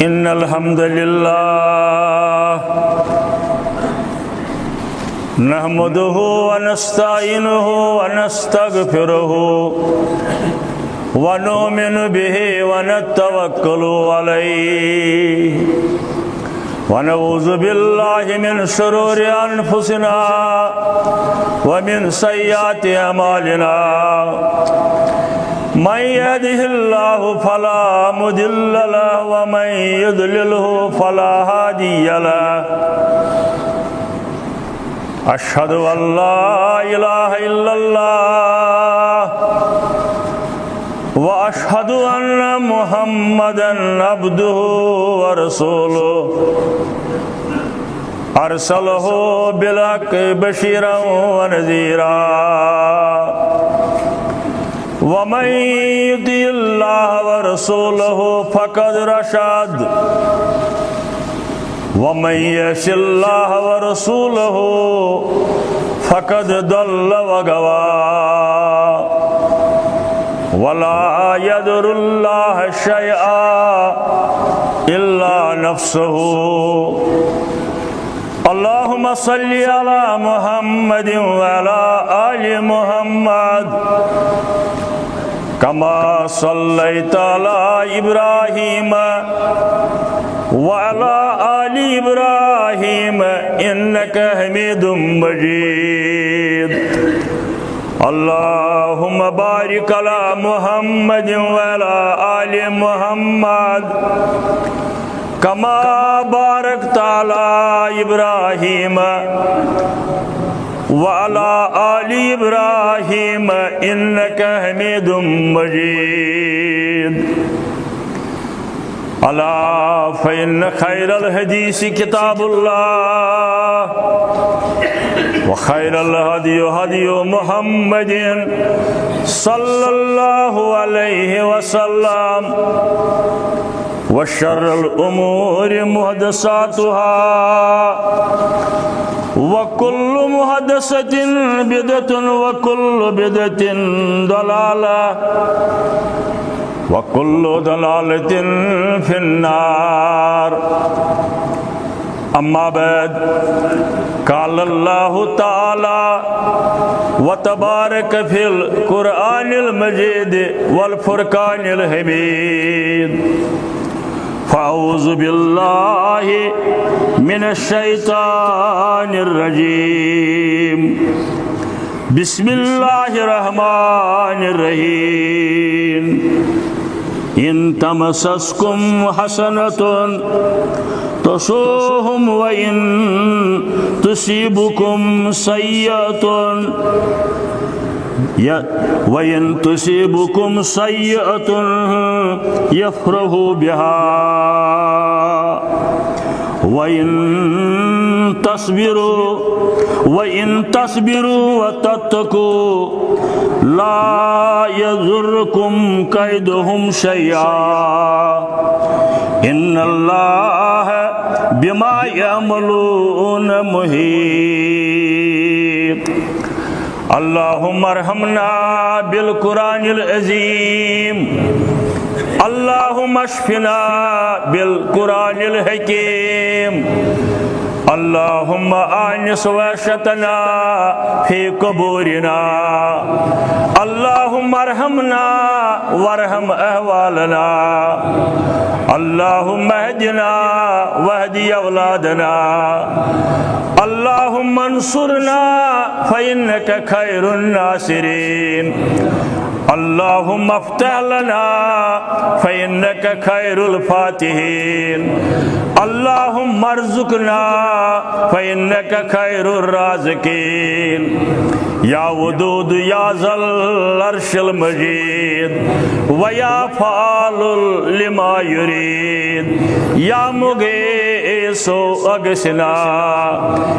إن الحمد لله نحمده ونستعينه ونستغفره ونؤمن به ونتوكل عليه ونعوذ بالله من شرور أنفسنا ومن سيئات أعمالنا من يهده الله فلا مضل له ومن يضلله فلا هادي له أشهد أن لا إله إلا الله وأشهد أن محمدًا عبده ورسوله أرسله بالحق بشيرا ونذيرا ومن يطع الله ورسوله فقد رشد ومن يعص الله ورسوله فقد ضل وغوى ولا يضر الله شيئا إلا نفسه اللهم صل على محمد وعلى آل محمد كما صليت على إبراهيم وعلى آل إبراهيم إنك حميد مجيد اللهم بارك على محمد وعلى آل محمد كما باركت على إبراهيم وعلى آل إبراهيم إنك حميد مجيد ألا فإن خير الحديث كتاب الله وخير الهدي هدي محمد صلى الله عليه وسلم وشر الأمور محدثاتها وكل محدثة بدعة وكل بدعة ضلالة وكل ضلالة في النار أما بعد قال الله تعالى وتبارك في القرآن المجيد والفرقان الحميد فأعوذ بالله من الشيطان الرجيم بسم الله الرحمن الرحيم إن تمسسكم حسنة تسؤهم وإن تصيبكم سيئة يفرحوا بها وإن تصبروا وتتقوا لا يضركم كيدهم شيئا إن الله بما يعملون محيط اللهم ارحمنا بالقرآن العظيم اللهم اشفنا بالقرآن الحكيم اللهم آنس وحشتنا في قبورنا اللهم ارحمنا وارحم أهوالنا اللهم اهدنا واهد أولادنا اللهم انصرنا فإنك خير الناصرين اللهم افتح لنا فإنك خير الفاتحين اللهم ارزقنا فإنك خير الرازقين يا ودود يا ذا العرش المجيد ويا فعال لما يريد يا مغيث مغیثو اغثنا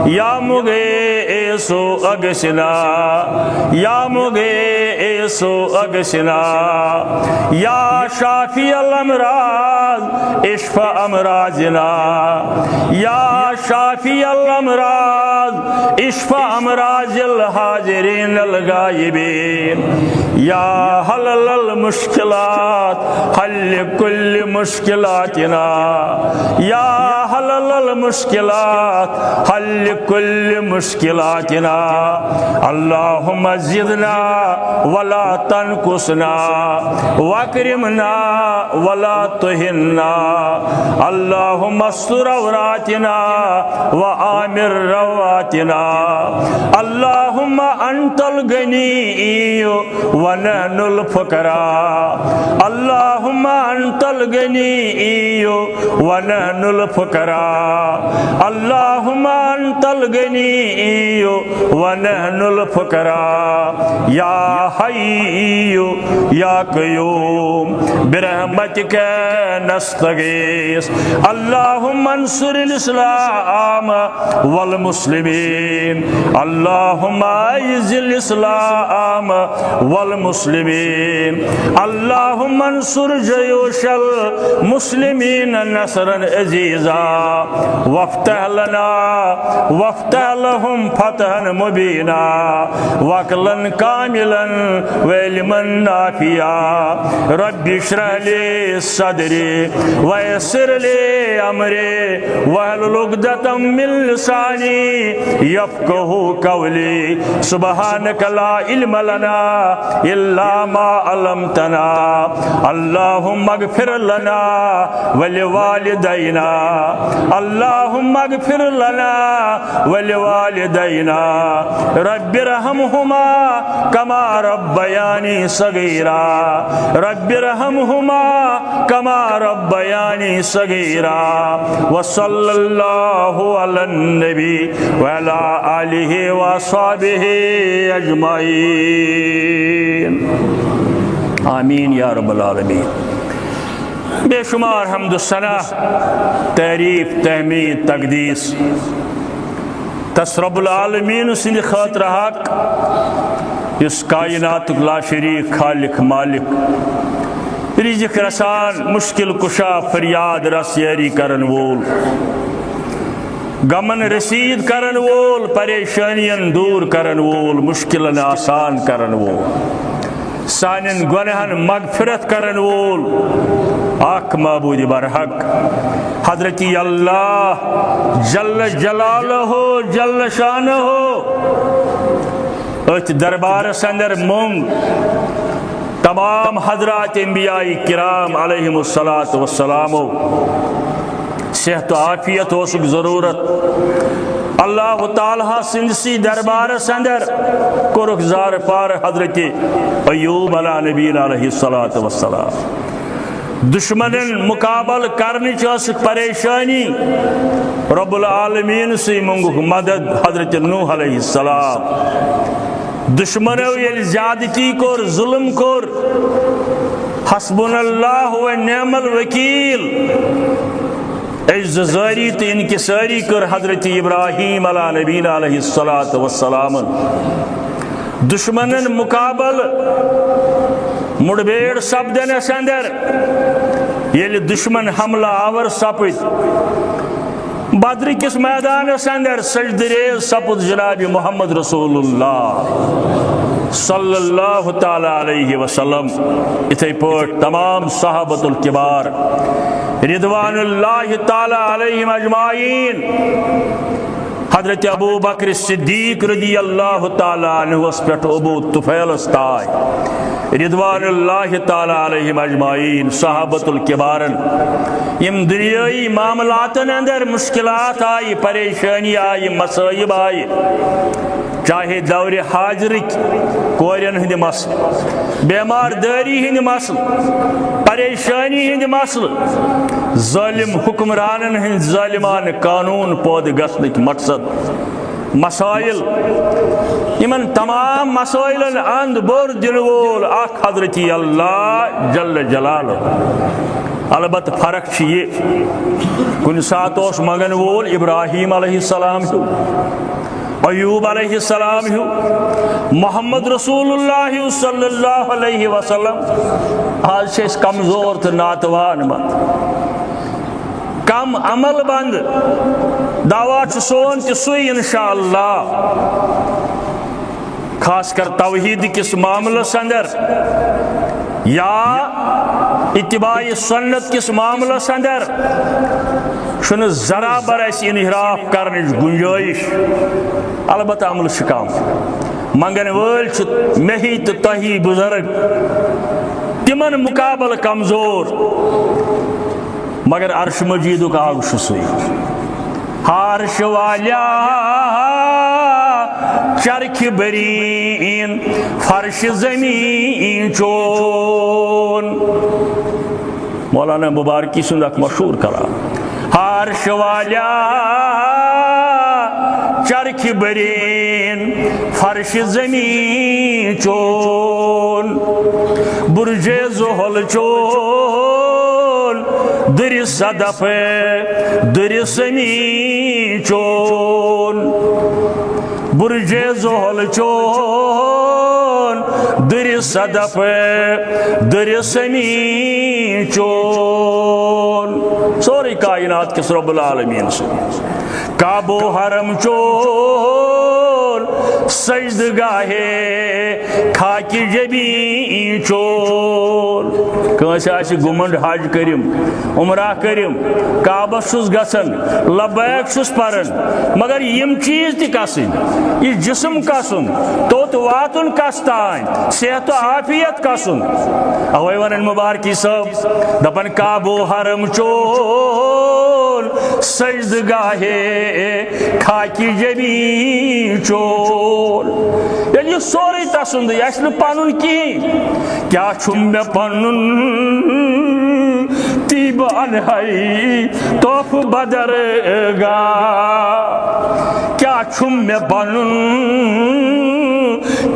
یا مغیثو اغثنا یا مغیثو اغثنا یا شافی الامراض اشفا امراضنا یا شافی الامراض اشفا امراض الحاضرین الغائبین یا حلل المشکلات حل کل مشکلاتنا یا حلل المشکلات حل کل مشکلاتنا اللہم زدنا ولا تنقصنا واکرمنا ولا تہنا اللہم استر عوراتنا وآمر رواتنا اللہم انت الغنی ونحن الفقراء اللہم انت الغنی ونحن الفقراء اللہم انت الغنی ونحن الفقراء یا حی یا قیوم برحمتک نستغیث اللہم انصر الاسلام والمسلمین اللہم اعز الاسلام والمسلمین اللہم انصر جیوش المسلمین نصرا عزیزا وافتح لنا وافتح لهم فتحا مبینا وعقلا کاملا وعلما نافعا رب اشرح لي صدري ويسر لي امري واحلل عقدة من لساني يفقهوا قولي سبحانك لا علم لنا الا ما علمتنا اللهم اغفر لنا ولوالدينا اللهم اغفر لنا ولوالدينا رب ارحمهما كما ربياني صغيرا رب ارحمهما كما ربياني صغيرا وصلى الله على النبي وعلى آله وصحبه أجمعين آمین یا رب العالمین. بے شمار حمد و ثنا تعریف تحمید تقدیس تس رب العالمین سند خاطر حق اس کائنات لا شریک خالق مالک رزق رسان مشکل کشا فریاد رس یاری کرن وول غمن رسید کرن وول پریشانین دور کرن وول مشکلن آسان کرن وول سانن گنہن مغفرت کرن وول آق معبود برحق حضرت اللہ جل جلالہ جل شانہ ات دربار سندر مونگ تمام حضرات انبیاء کرام علیہم السلام صحت و عافیت ہو سک ضرورت اللہ تعالیٰ سندسی دربار سندر کرک زار پار حضرت ایوب علیہ نبی علیہ السلام دشمن مقابل کرنے چاس پریشانی رب العالمین سے منگو مدد حضرت نوح علیہ السلام دشمنو یل زیادتی کور ظلم کور حسبنا اللہ و نعم الوکیل عز زاری تو انکساری کر حضرت ابراہیم علیہ نبی علیہ السلام دشمنن مقابل مڑبیڑ سپدن اندر یل دشمن حملہ آور سپد بدر کس میدان اندر سجدریز سپد جناب محمد رسول اللہ صلی اللہ تعالی علیہ وسلم اتھے پوٹ تمام صحابت الکبار رضوان اللہ تعالی علیہم اجمعین حضرت ابو بکر صدیق رضی اللہ تعالی عنہ اس پٹ ابو طفیل استائی رضوان اللہ تعالی علیہم اجمعین صحابت الکبارن یم دنیای معاملاتن اندر مشکلات آئی پریشانی آئی مصائب آئی چاہے دور حاضرک کورین ہند مسل بیمار داری ہند مسل پریشانی ہند مسل ظالم حکمرانن ہند ظالمان قانون پود گسنک مقصد مسائل یمن تمام مسائل اند بور دل وول اخ حضرت اللہ جل جلالہ البتہ فرق یہ کن سات اس مگن وول ابراہیم علیہ السلام ایوب علیہ السلام محمد رسول اللہ صلی اللہ علیہ وسلم آج سے کمزور تو ناتوان کم عمل بند دعویٰ سون تسوئی انشاءاللہ خاص کر توحید کس معاملس اندر یا اتباع سنت کس معاملس اندر شن ذرا بر اس انحراف کرنے گنجائش البتہ عمل شکام منگن ول مہی تو تہی بزرگ تمن مقابل کمزور مگر عرش مجید کا آگ سوئی عرش والا چرخ برین فرش زمین چون مولانا مبارکی سندھ مشہور کرا عرش والا چرخ برین فرش زمین چون برج زحل چون در صدف در سمی چون برج زحل چون در صدف در سمی چون سوری کائنات کس رب العالمین سے کعبہ و حرم چون سجدگاہ خاک جبین چون کنس آسی گمنڈ حج کریم عمرہ کریم کعبہ چھس گژھن لبیک چھس پرن مگر یم چیز تہ کسن یہ جسم کسن توت واتن کس تان صحت و عافیت کسن اوے ونن مبارکی صاحب دپن کعبہ و حرم چون سجدگاہ خاک جبین چون یعنی یہ سوری تسند یہ اس پنن کی کیا چھم میں پنن تیب انہائی توف بدر گا کیا چھم میں پنن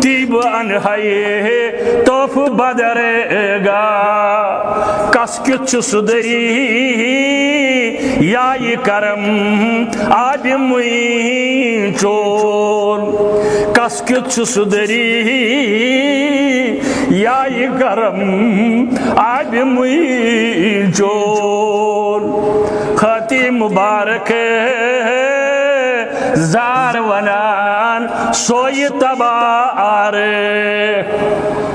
تیب انہائی توف بدر گا کس کچھ سدری یا یہ کرم آب موئی چون کس کچھ سدری یا یہ کرم آب موئی چون خطی مبارک زار ونان سوئی تبار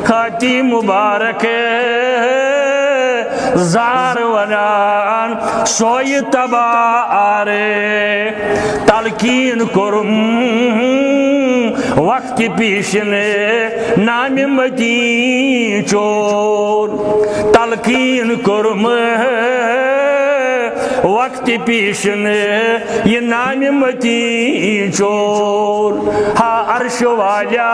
خطی مبارک زار ونان سوئی تبار تلقین کرم وقت پیشنے نام مدین چون تلقین کرم وقت پیشنے یہ نام مدین چون ہا عرش والا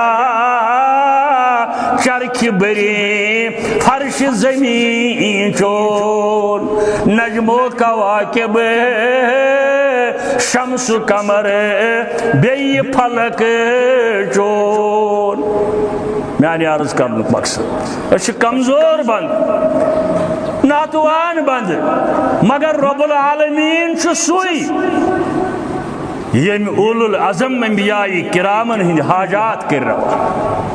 چرخ بری فرش زمین چون نجم و کواکب شمس و قمر بی فلک چون میانی عرض کرنے مقصد اس کمزور بند ناتوان بند مگر رب العالمین سوئی یم اولو العظم انبیاء کرامن ہند حاجات کر رہا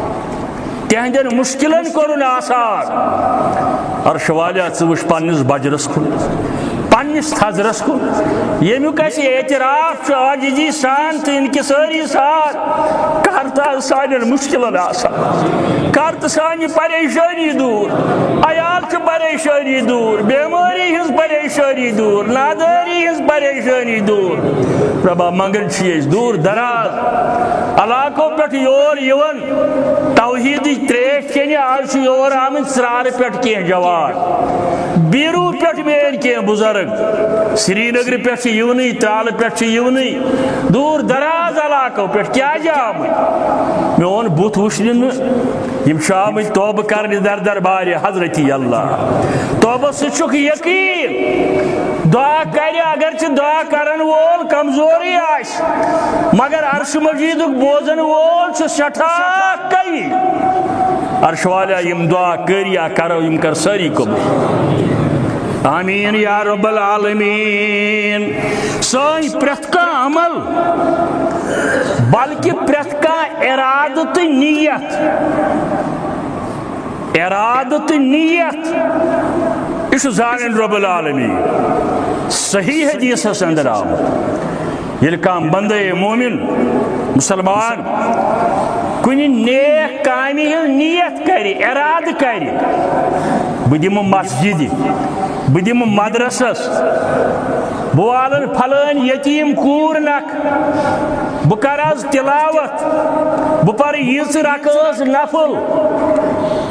تہندین مشکلن کرن آسان عرش والا ثوش پنس بجرس کن پنس تھزرس کن یمیک اعتراف عاجزی سان تو انکساری سان کرتا سان مشکلن آسان کرت سان پریشانی دور عیال چھ پریشانی دور بیماری ہز پریشانی دور ناداری ہز پریشانی دور ربا منگن چیز دور دراز علاقوں پہ یور یون توحید تریش چینی آج یور آمد سرار پہ کین جوان بیرو پہ مین کین بزرگ سری نگر پہ یونی ترال پہ یونی دور دراز علاقوں پہ کیا جام میون بت وشن یم شام توبہ کرنے در دربار حضرت اللہ توبہ سچک یقین دعا کرِ اگرچہ دعا کرن وول کمزوری آس مگر عرش مجید بوزن وول سٹھاہ کئی عرش والا یم دعا کر یا کرو یم کر ساری قبول آمین یا رب العالمین سوئی پرت کا عمل بلکہ پرت کا ارادت نیت اس زانن رب العالمین صحیح حدیث اس اندر آمد یل کام بندے مومن مسلمان کنی نیک کامی نیت کری اراد کری بدیم مسجد بدیم مدرسس بوالن پھلن یتیم کور نک بکراز تلاوت بپر یز رکاز نفل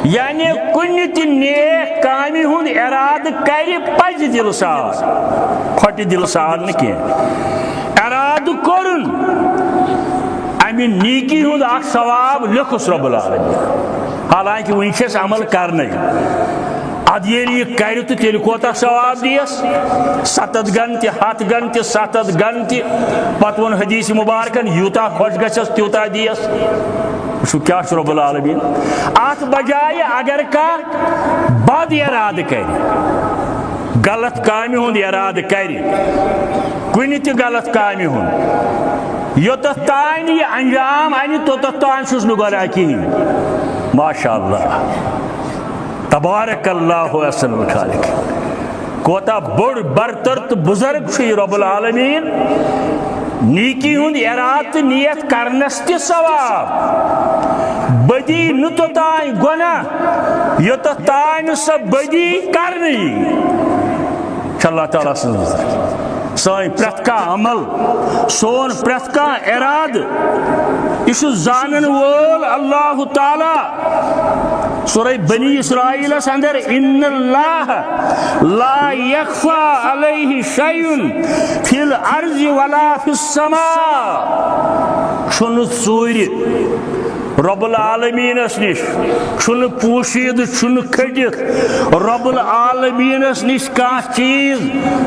یعنی کنی تی نیک کامی ہون اراد کری پج دل سال پھٹ دل سال نکی اراد کرن امی نیکی ہون اخ ثواب لکھس رب العالمین حالانکہ ونچس عمل کرنے اد یہ کر تو تیل کوتا ثواب دیس 7 گھنٹے 7 گھنٹے 7 گھنٹے پتہ ون حدیث مبارکن یوتا خوش گھس تیوتا دیس وچھو کیا رب العالمین ات بجائے اگر کا بد اراد کر غلط کامہ ہند اراد کر کنہ تہ غلط کامہ ہند یوتھ تان یہ انجام ان توتھ تان چھس نہ گناہ کہین ماشاء اللہ تبارک اللہ احسن الخالق کوتا بڑ برتر تو بزرگ چھ رب العالمین نیکی ہند اراد نیت کرنس تہ ثواب بدی نہ توتان گناہ یوتھ تان سہ بدی کرنی اللہ تعالیٰ سن پرت کا عمل سون پرت کا اراد یہ زانن وول اللہ تعالی سورہ بنی اسرائیل اندر ان اللہ لا یخفى علیہ شیء فی الارض ولا فی السماء چھن ژوٗرِ رب العالمین نش چھن پوشید چھن کھٹت رب العالمین نش کان چیز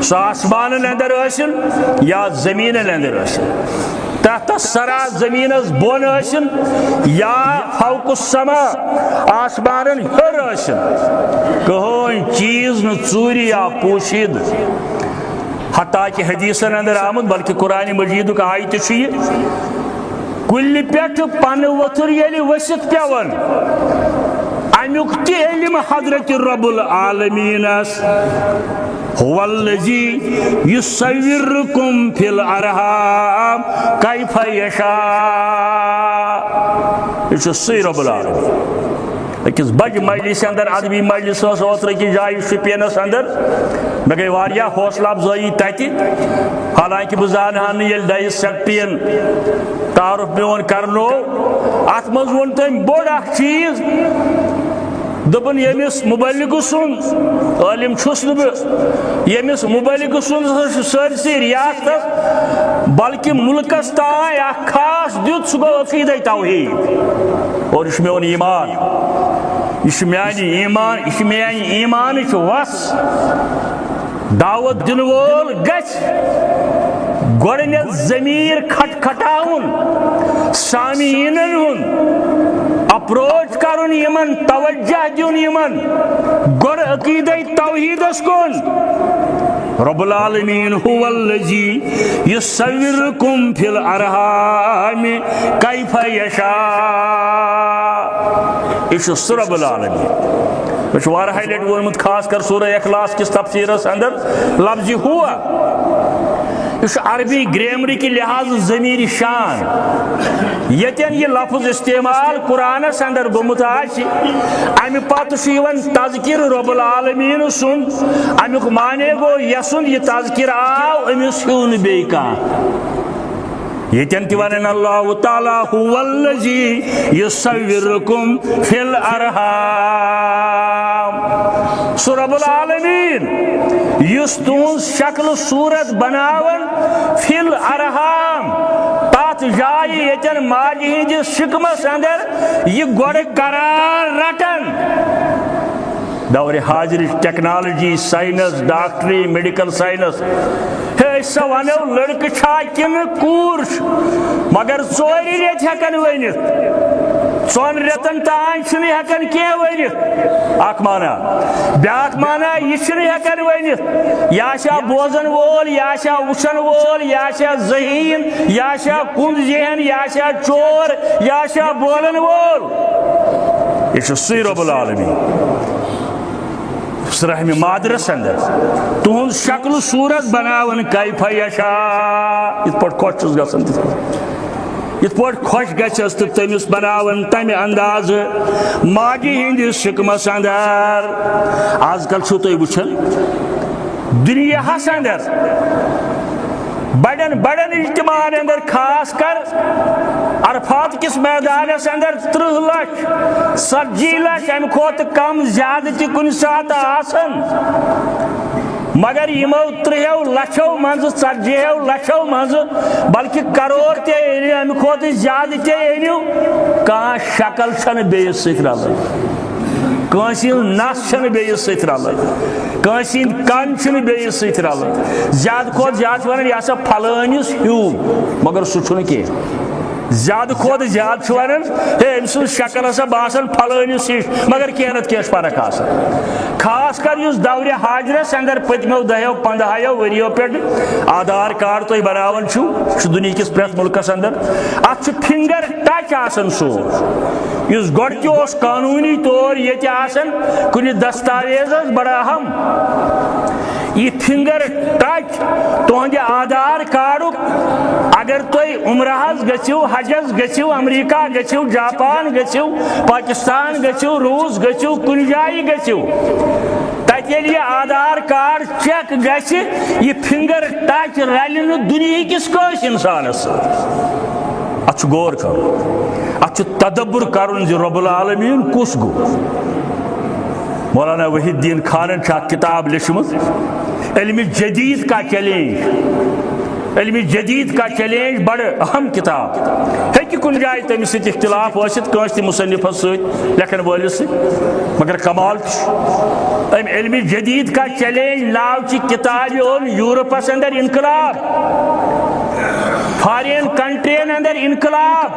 سہ آسمان اندر ٲسِن یا زمین اندر ٲسِن تحت سرا زمین بون ٲسِن یا فوق السماء آسمان ہر ٲسِن کٕہٕنۍ چیز نہ ژوٗرِ یا پوشید حتیٰ کہ حدیثن اندر آمد بلکہ قرآن مجید کا آیت چھ کل پہ پن وتر یل ورست پیون امیک تہ علم حضرت رب العالمین هو الذی یصورکم فی الارحام کیف یشاء یہ سی رب العالمین اکس بج مجلس اندر ادبی مجلس اوتر کی جائے شپینس اندر مے گئی واریاہ حوصلہ افزائی تتہ حالانکہ بہ زانہا یل ڈائس سیکٹرین تعارف میون کرنو ات مز ون تم بوڑ اخ چیز دپن یمس مبلغ سن عالم چھس نہ بہ یمس مبلغ سن سرسی ریاست بلکہ ملکس تائیں اخ خاص دیت سہ گو عقیدہ توحید اور یہ میون ایمان یہ میانہ ایمان وس دعوت دن وول گژھِ گۄڈٕنیتھ ضمیٖر کھٹکھٹاوُن سامعیٖنن ہُنٛد اپروچ کرُن یمن توجہ دیُن یمن گۄڈٕ عقیدہ توحیدس کُن رب العالمین هو الذی یصورکم فی الارحام کیف یشاء یہ سہ رب العالمین مجھے واریاہ لٹہِ ووٚنمُت خاص کر سورہ اخلاص کس تفسیرس اندر لفظ ہوا اس عربی گرامر کی لحاظ ضمیر شان یتن یہ لفظ استعمال قرآنس اندر گومت امہ پتہ تذکر رب العالمین سن امیک معنی گو یسن یہ تذکر آو امس ہیو نہ بیٚیہِ کانٛہہ یتن تہ ونن اللہ تعالی هو الذی یصورکم فی الارحام سہ رب العالمین یس تہذ شکل صورت بناون فی الارحام تات جائے یتن ماجہ ہندس شکمس اندر یہ گوڑ قرار رٹن دور حاضر ٹیکنالوجی سائنس ڈاکٹری میڈیکل سائنس ہے سا ونو لڑکہ چھا کن کور مگر ژوری ریت ہیکن ونت ژون ریتن تان چھنہ ہیکن کی ونت اک مانا بیاکھ مانا یہ چھنہ ہیکن ونت یا شا بوزن وول یا شا وچھن وول یا شا ذہین یا شا کند ذہن یا شا چور یا شا بولن وول یہ سی رب العالمین رحم مادرس اندر تہذ شکل صورت بناون کیف یشا یت پٹ خوش گژھان یت پٹ خوش گژھس تو تمس بناون تمہ انداز ماجی ہندس شکمس اندر آز کل چھو تھی وچھان دنیا ہس اندر بڑن بڑن اجتماع اندر خاص کر عرفات کس میدانس اندر 30 لچھ 70 لچھ امہ کھوت کم زیادہ تہ کن سات آسن مگر یمو 30 لچھو مز 40 لچھو مز بلکہ کروڑ تہ امہ کھوت زیادہ تہ اینو کان شکل چھن بیس سۭتۍ رلان کانسی نس چھن بیس سۭتۍ رلان کانسی کن چھن بیس سۭتۍ رلان زیادہ کھوت زیادہ ونان یہ سا پھلانس ہیو مگر سہ چھُنہٕ کینٛہہ زیادہ کھوت زیادہ چھ ونان ہے أمۍ سٕنٛز شکل ہسا باسان پھلٲنِس ہِش مگر کینٛہہ نتہٕ کینٛہہ فرق آسان خاص کر اس دور حاضرس اندر پتمو 10-15 ؤریو پٮ۪ٹھ آدھار کارڈ تُہۍ بناوان چھُو دنیا کس پرٛٮ۪تھ ملکس اندر اتھ چھُ فنگر ٹچ آسان سورُے یُس گۄڈٕ تہِ اوس قانوٗنی طور ییٚتہِ آسان کُنہِ دستاویزس بڑٕ اہم یہ فنگر ٹچ تہندِ آدھار کارڈُک اگر تُہۍ عمرہس گژھِو حجس گژھِو امریکہ گژھِو جاپان گژھِو پاکستان گژھِو روس گژھِو کُنہِ جایہِ گژھِو تتہِ ییٚلہِ یہ آدھار کارڈ چیک گژھِ یہ فنگر ٹچ رلہِ نہٕ دُنہِکِس کٲنٛسہِ انسانس سۭتۍ اتھ چھُ غور کرُن اتھ چھُ تدبر کرُن زِ رب العالمین کُس گوٚو مولانا وحید الدین خانن چھِ اکھ کتاب لیچھمٕژ علم جدید کا چیلنج علم جدید کا چیلنج بڑ اہم کتاب ہیٚکہِ کُنہِ جایہِ تٔمِس سۭتۍ اختلاف ٲسِتھ کٲنٛسہِ تہِ مصنفس سۭتۍ لیکھن وٲلِس سۭتۍ مگر کمال تہِ چھُ أمۍ علم جدید کا چیلنج ناوچہِ کتابہِ اوٚن یوٗرپس اندر انقلاب فارین کنٹرین اندر انقلاب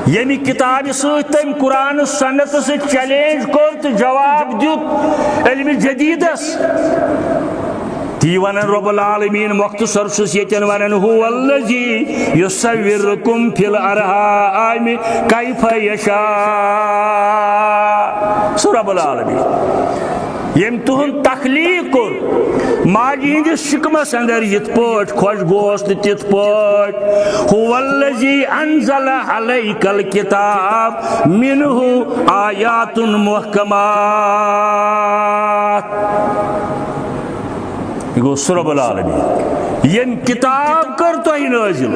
ییٚمہِ کتابہِ سۭتۍ تٔمۍ قرآن سنت سۭتۍ چیلنج کوٚر تہٕ جواب دیُت علم جدیدس تی ونن رب العالمین مختصر چھُس ییٚتٮ۪ن ونان هو الذی یصورکم فی الارحام کیف یشاء سُہ رب العالمین یم تہند تخلیق کور ماجہِ ہندس شکمس اندر یت پٲٹھۍ خۄش گوس تہٕ تِتھ پٲٹھۍ هو الذی انزل علیک الکتاب منہ آیات محکمات یہ گو سُہ رب العالمین یم کتاب کر تۄہہِ نٲزِل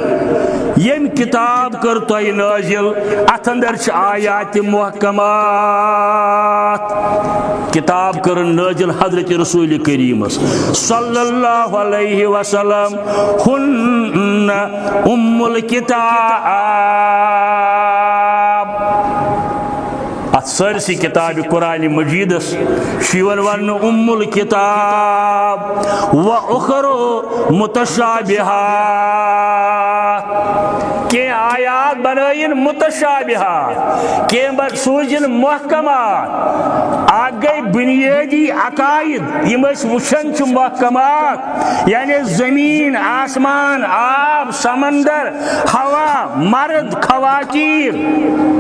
یم کتاب کر تۄہہِ نٲزِل اتھ اندر چھِ آیات محکمات کتاب کر نٲزِل حضرت رسول کریمس صلی اللہ علیہ وسلم ہن ام الکتاب ات سرسی کتاب قرآن مجیدس شیون ون ام الکتاب و اخر متشابہات کہ آیات بنائن متشابہات کہ سوزن محکمات آگ گئی بنیادی عقائد یم وچھن چھ محکمات یعنی زمین آسمان آب سمندر ہوا مرد خواتین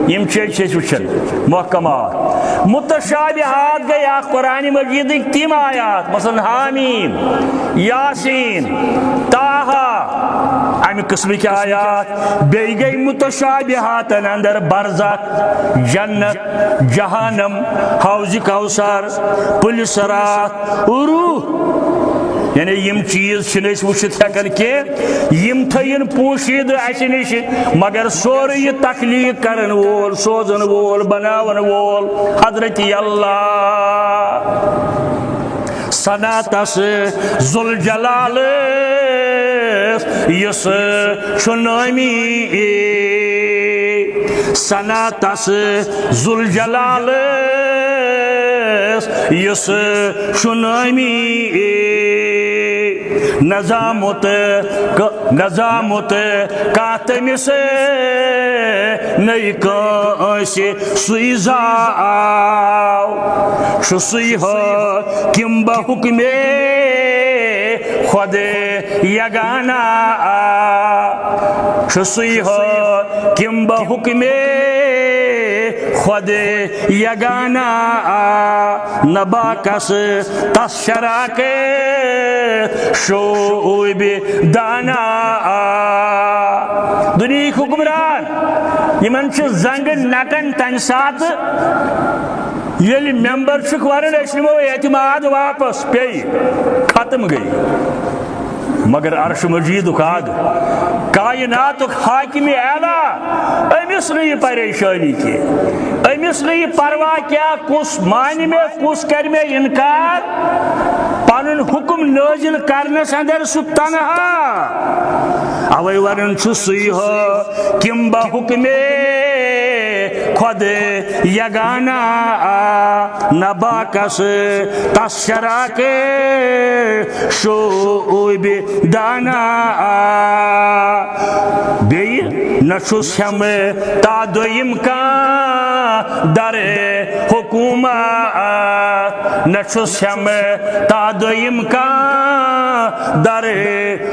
یم چیز وچھن محکمات متشابہات گئی قرآن مجید تم آیات مثلا حامیم یاسین تاہا امی قسم کی آیات بی گئی متشابہات اندر برزخ جنت جہنم حوض کوثر پل صراط روح یعنی یم چیز چھنس وچھت ہیکن کی یم تھین پوشید اس نش مگر سورے یہ تخلیق کرن وول سوزن وول بناون وول حضرت اللہ سنا تس ذوالجلال یس شنامی سنا تس ذوالجلال تمس یس شنامی نظامت کا تمس نئی کنسی سی زاو سی حکم بحکم خود یگانا سی حکم بحکم خود یگانا نباکس تس شراک شعوب دانا دنیا حکمران یمن زنگ نکن تمہ سات یل ممبر ورن اس نمو اعتماد واپس پی ختم گئی مگر عرش مجید عاد کائنات حاکم اعلیٰ امس نی پریشانی کی امس نی پرواہ کیا کس مان میں کس کر میں انکار پن حکم نازل کرنس اندر سہ تنہا اوے ورن سی حکم بحکم خود یگانا نباکس تس شراک شعوب دانا بی نچس ہم تا دویم کان در حکومت نچس ہم تا دویم کان در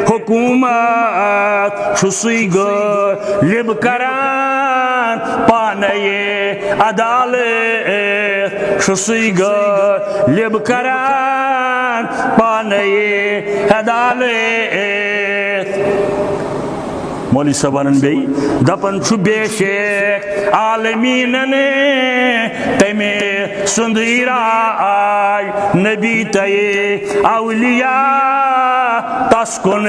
حکومت چھسی غالب کران پانے عدالت چھسی غالب کران پانے عدالت مولوی صاحبان بی دپن چھ بے شک عالمین تمہ سند راج نبی تے اولیاء تس کن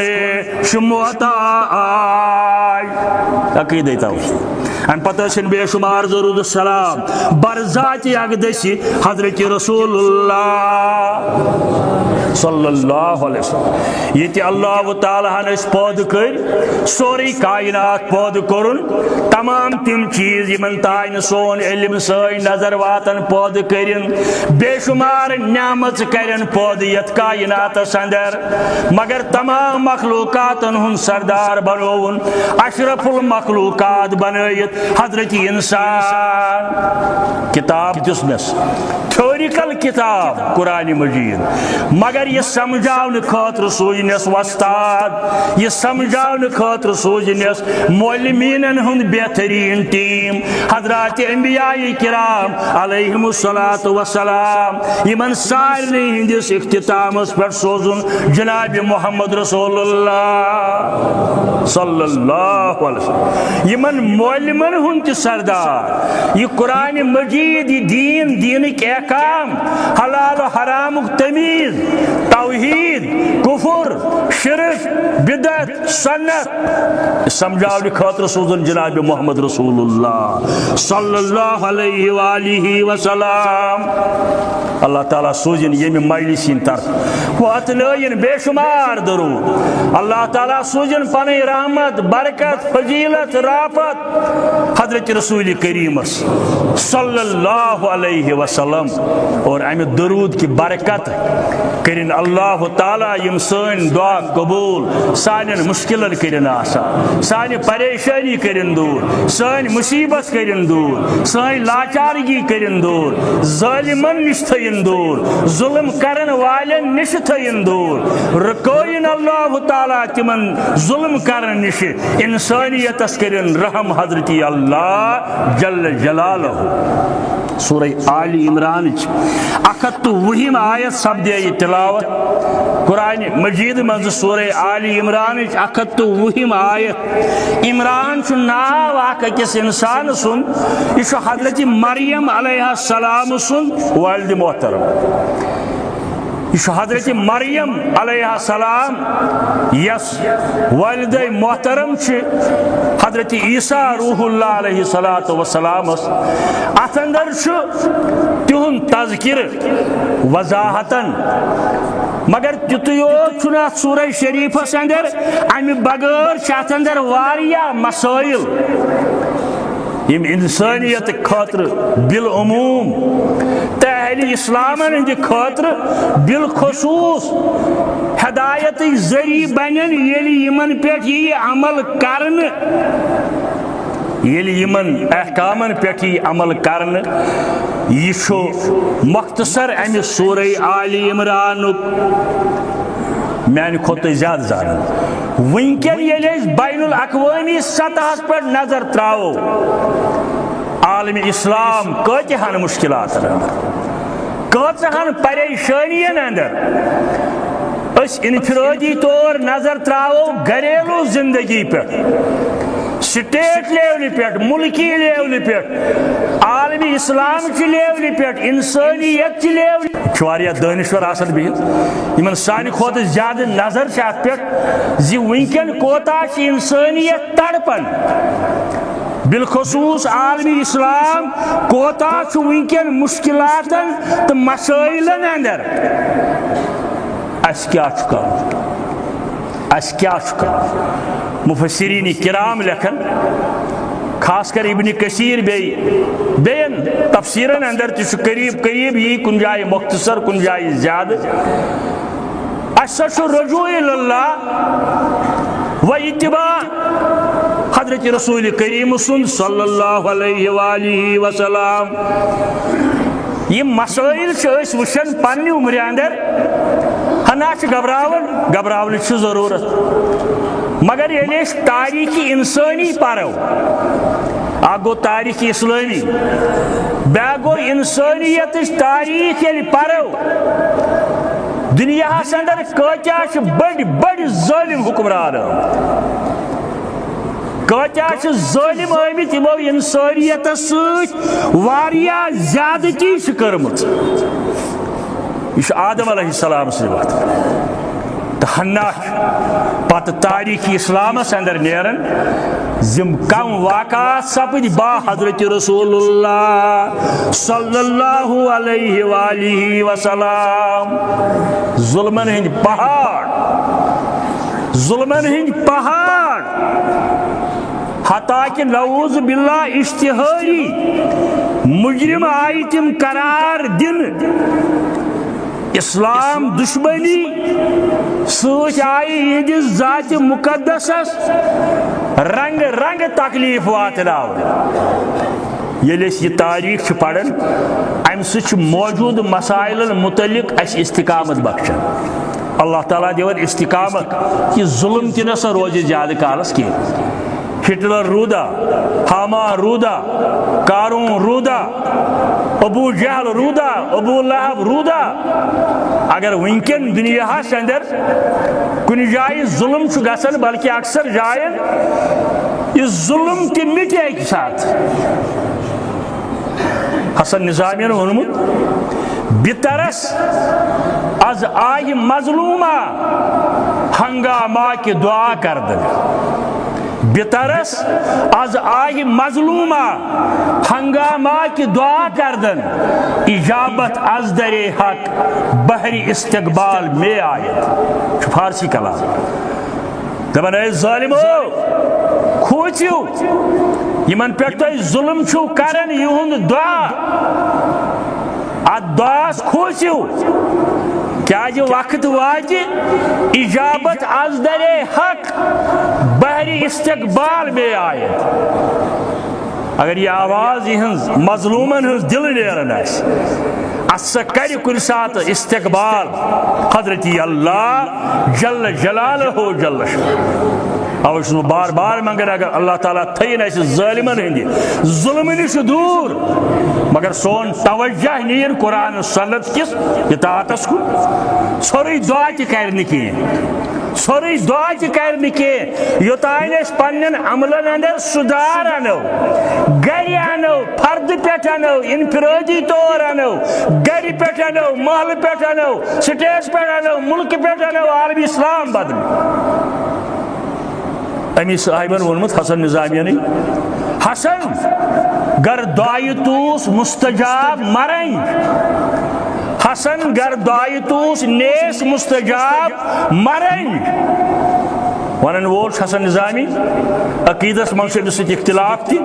محتاج عقیدہ ان پتہ بے شمار ضرور السلام برذات اقدسی حضرت رسول اللہ صلی اللہ علیہ وسلم یہ اللہ تعالیٰ ہن پود کر سوری کائنات پود کرن تمام تم چیز یمن تائن سون علم سائن نظر واتن پود کرن بے شمار نعمت کرن پود یت کائنات اندر مگر تمام مخلوقاتن ہن سردار بنون اشرف المخلوقات بنائت حضرت انسان کتاب دسمس تھیوریکل کتاب قرآن مجید مگر یہ سمجھاؤن خاطر سوجنس وستاد یہ سمجھاؤن خاطر سوجنس معلمین ہند بہترین ٹیم حضرات انبیاء کرام علیہم الصلاۃ والسلام یمن سارے ہندس اختتام پر سوزن جناب محمد رسول اللہ صلی اللہ علیہ وسلم یمن معلمن ہند سردار یہ قرآن مجید یہ دینک احکام حلال و حرام تمیز توحید کفر شرک بدعت سنت سمجھاؤ خاطر سوزن جناب محمد رسول اللہ صلی اللہ علیہ وآلہ وسلم اللہ تعالیٰ سوزن یم مجلسین طرف وہ اتلین بے شمار درود اللہ تعالیٰ سوزن پن رحمت برکت فضیلت رافت حضرت رسول کریم صلی اللہ علیہ وسلم اور امہ درود کی برکت کرن اللہ تعالیٰ یم سن دعا قبول سان مشکلن کرن آسان سان پریشانی کرن دور سان مصیبت کرن دور سان لاچارگی کرن دور ظالمن نش تھین دور ظلم کرن والن نش تھین دور رکوین اللہ تعالیٰ تمن ظلم کرن نش انسانیتس کرن رحم حضرت اللہ جل جلالہ سورہ آل عمران 120 آیت سپدے تلاوت قرآن مجید مز سورہ آل عمران 120 آیت عمران چھ ناو اخ أکس انسان سن یہ حضرت مریم علیہ السلام سن والد محترم یہ حضرت مریم علیہ السلام یس والد محترم حضرت عیسیٰ روح اللہ علیہ السلام ات اندر تہن تذکر وضاحتن مگر تیت یوت سورہ شریفس اندر امہ بغیر ات اندر واریاہ مسائل یم انسانیت خاطر بالعموم تو اہل اسلام ہند خاطر بالخصوص ہدایت ذریعہ بنن یلی یمن پہ یہ عمل کرن یلی یمن احکامن پہ عمل کرن یہ مختصر امہ سورہ آل عمران میانہ کھوت زیادہ زانن ونکن یلی بین الاقوامی سطح پر نظر تراو عالم اسلام کتہن مشکلات کتہن پریشانین اندر اس انفرادی طور نظر تراو گھریلو زندگی پہ سٹیٹ لیول پہ ملکی لیول پہ عالمی اسلام کی لیول پہ انسانیت کی لیول دانشور آسن بہت یمن سانہ کھوت زیادہ نظر ات پہ زی ونکن کوتا انسانیت تڑپن بالخصوص عالمی اسلام کوتا ونکن مشکلات تو مسائلن اندر اس کیا مفسرین کرام لکھن خاص کر ابن کثیر بین تفسیرن اندر تہ قریب قریب یہ کن جائے مختصر کن جائے زیادہ اسا رجوع اللہ و اتباع حضرت رسول کریم صلی اللہ علیہ وآلہ وسلم یہ مسائل وشن پنہ عمر اندر ہنا گھبراون ضرورت مگر یعنی تاریخ انسانی پرو اک گو تاریخ اسلامی بیا گو انسانیت تاریخ یل پرو دنیا اندر کتیا بڑ ظالم حکمران کتیا ظالم آمت یمو انسانیت ساریا زیادتی کرمت یہ آدم علیہ السلام سے وقت تو ہنا پتہ تاریخ اسلام اندر نیرن زم کم واقعات سپد با حضرت رسول اللہ صلی اللہ علیہ وآلہ وسلم ظلمن ہند پہاڑ حتیٰ کہ نعوذ باللہ اشتہاری مجرم آئی تم قرار دن اسلام دشمنی سوچ آئی یہ ذات مقدس رنگ رنگ تکلیف واتناو یل یہ تاریخ پڑھن ام سچ موجود مسائل متعلق اس استقامت بخشن اللہ تعالیٰ دیون استقامت کہ ظلم تہ نسا روز زیادہ کالس کی ہٹلر رودا حامان رودا قارون رودا ابو جہل رودا ابو لہب رودا اگر ونکن دنیا اندر کن جائے ظلم گسن بلکہ اکثر جائیں یہ ظلم تہ مٹے ایک ساتھ حسن نظامی نے ونمت بترس از آہ مظلومہ ہنگامہ کی دعا کردن بترس از آہ مظلومہ ہنگامہ کی دعا کردن اجابت از در حق بحری استقبال میں آیت فارسی کلام دبن اے ظالمو کھوچیو یمن پہ ظلم چھو کرن یہند دعا ات دعاس کھوچیو کیا جو وقت وات اجابت از در حق بحری استقبال میں آئے اگر یہ آواز یہ مظلومن دل نیرن اسا کر کن سات استقبال حضرت اللہ جل جلالہ جل اوش بار بار منگن اگر اللہ تعالیٰ تھین اس ظالمن ہندی ظلم نش دور مگر سون توجہ نین قرآن سنت کس اطاعتس کو سوری دعا تہ کرنہ کی سوری دعا تہ کرنہ کی یوتان اس پنن عملن اندر سدھار انو گھر انو فرد پہ انو انفرادی طور انو گھر پہ انو محل پہ انو سٹیج پہ انو ملک پہ انو عالمی اسلام بدل امی صاحبن ونمت حسن نظامی نے حسن گر دعائی توس مستجاب مرن حسن گر دعائی توس نیس مستجاب مرن ونن وول حسن نظامی عقیدس من ست اختلاف تہ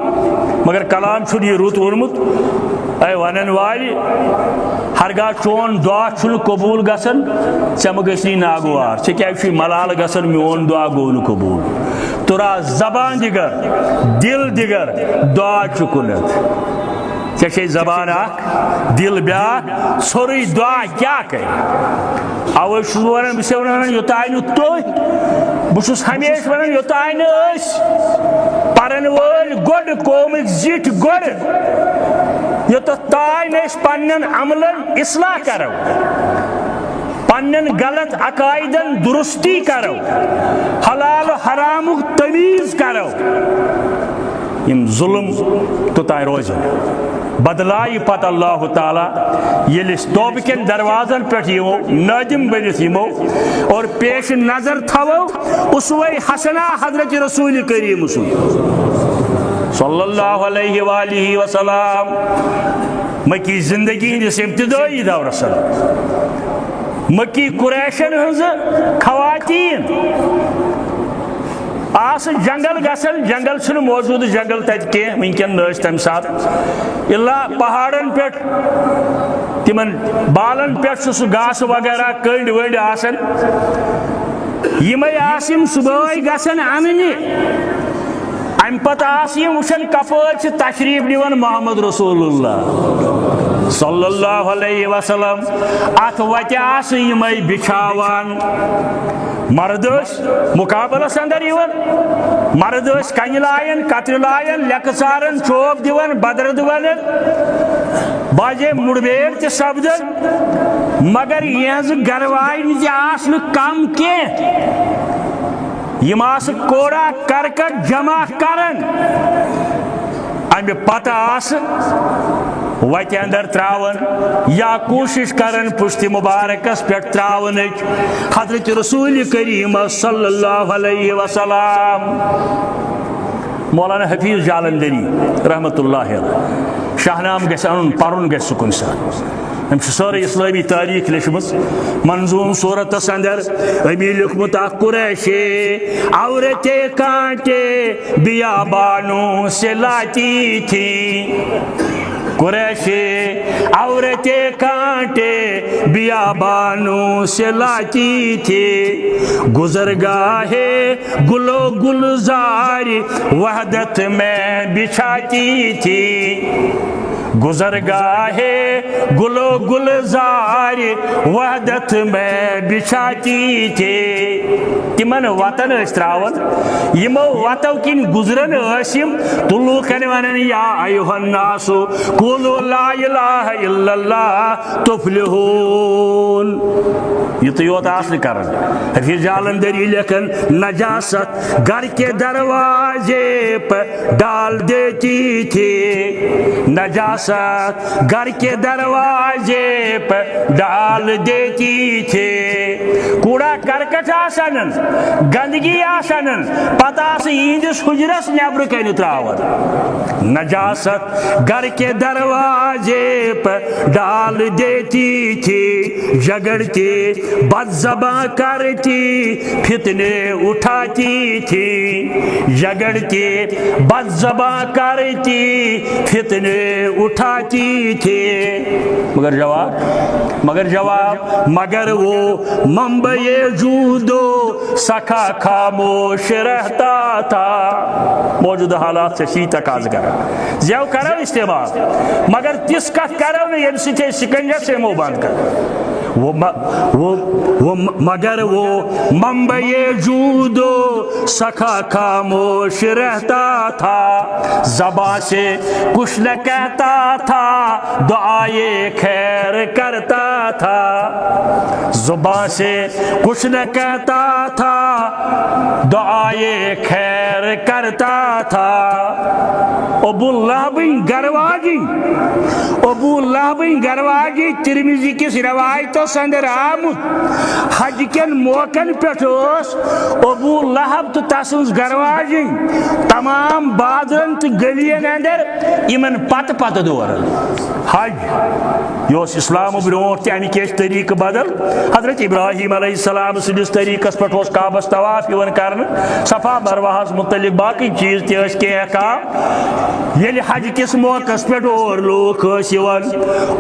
مگر کلام چھ یہ رت ورمت اے ونن والی ہرگاہ چون دعا چھ قبول گژھان ژے مہ گژھنی ناگوار ژے کیازِ چھُے ملال گژھان میون دعا گوٚو نہٕ قبول تورا زبان دگر دل دگر دعا چھ کُنتھ ژے چھے زبان اکھ دل بیاکھ سورُے دعا کیا کرِ اوے چھُس بہٕ ونان بہٕ چھُسے ونان یوٚتانۍ نہٕ تُہۍ بہٕ چھُس ہمیشہ ونان یوٚتانۍ نہٕ أسۍ پرن وٲلۍ گۄڈٕ قومٕکۍ زِٹھۍ گۄڈٕ یوٚتتھ تانۍ أسۍ پننٮ۪ن عملن اصلاح کرو پننٮ۪ن غلط عقائدن درستی کرو حلال و حرامُک تمیٖز کرو یم ظلم توٚتانۍ روزن بدلائے پتہ اللہ تعالیٰ یل توبہ کن دروازن پہ یمو نادم بنت یمو اور پیش نظر تھو اسوہ حسنہ حضرت رسول کریم صلی اللہ علیہ وآلہ وسلم مکی زندگی ہندس ابتدائی دورس مکی قریشن ہز خواتین آس جنگل گسن جنگل چھ موجود جنگل تت کی ونکن نس تم سات الا پہاڑن پہ تمن بالن پہ سہ گاس وغیرہ کنڈ ونڈ آسن یمے آسم صبح گسن اننہ ام پتہ آسم وچھن کپر تشریف نوان محمد رسول اللہ صلی اللہ علیہ وسلم ات وتہ آس یمے بچھاوان مرد مقابلس اندر یوان مرد کنہ لائن کتر لائن لیکہ سارن چوب دیوان بدر دیوان باجے مڑبیر تہ سپدن مگر یہ گروائن تہ آس کم کی یم آس کوڑا کرکٹ جمع کرن امہ پتہ آس وتہ اندر تراون یا کوشش کرن پشت مبارکس پہ تراون حضرت رسول کریم صلی اللہ علیہ وسلم مولانا حفیظ جالندری رحمت اللہ علیہ شاہنام گھس ان پرن گھس سکن سات ام ساری اسلامی تاریخ لیچمت منظوم صورتس اندر امی لکھمت قریشی عورتیں کانٹے بیابانوں سے لاتی تھی قریشی عورتیں کانٹے بیابانوں سے لاتی تھی گزرگاہ گلو گلزار وحدت میں بچھاتی تھی گزرگاہ گلو گلزار وحدت میں بچھاتی تھی تمن وطن تراون یمو وطو کن گزرن ٲسِم تلوکن ونن یا ایھا الناس قولوا لا الہ الا اللہ تفلحون یہ تو یوت آسن کرن حفیظ جالندری لکھن نجاست گھر کے دروازے پر ڈال دیتی تھی نجاست گھر کے دروازے پر ڈال دیتی تھی کوڑا کرکٹ آسن گندگی آسن پتہ یہندس حجرس نبر کن تراون نجاست گھر کے دروازے پر ڈال دیتی تھی جھگڑتی بد زباں کرتی فتنے اٹھاتی تھی جھگڑتی بد زباں کرتی فتنے اٹھاتی تھی مگر جواب مگر وہ منبع جودو سکھا خاموش رہتا تھا موجودہ حالات سے سی تقاضا کرا زیو کرو استعمال مگر تس کت کرو نا یم سی سکنجر سے منہ بند کر مگر وہ منبع جودو سکھا خاموش رہتا تھا زباں سے کچھ نہ کہتا تھا دعائے خیر کرتا تھا زباں سے کچھ نہ کہتا تھا دعائے خیر کرتا تھا ابو لہب گرواجی ابو لہبن گرواجی ترمیزی کس روایتوں سندر آمد حج کن موقعن پہ ابو لہب تو تسنز گرواجی تمام بادرن تو گلین اندر یمن پت پت دور حج یہ اسلام برونٹ تمہ کیس طریقہ بدل حضرت ابراہیم علیہ السلام سندس طریقس پہ کعبس طواف کر صفا مروہس متعلق باقی چیز تیس کی احکام یل حج کس موقع پہ اور لوگ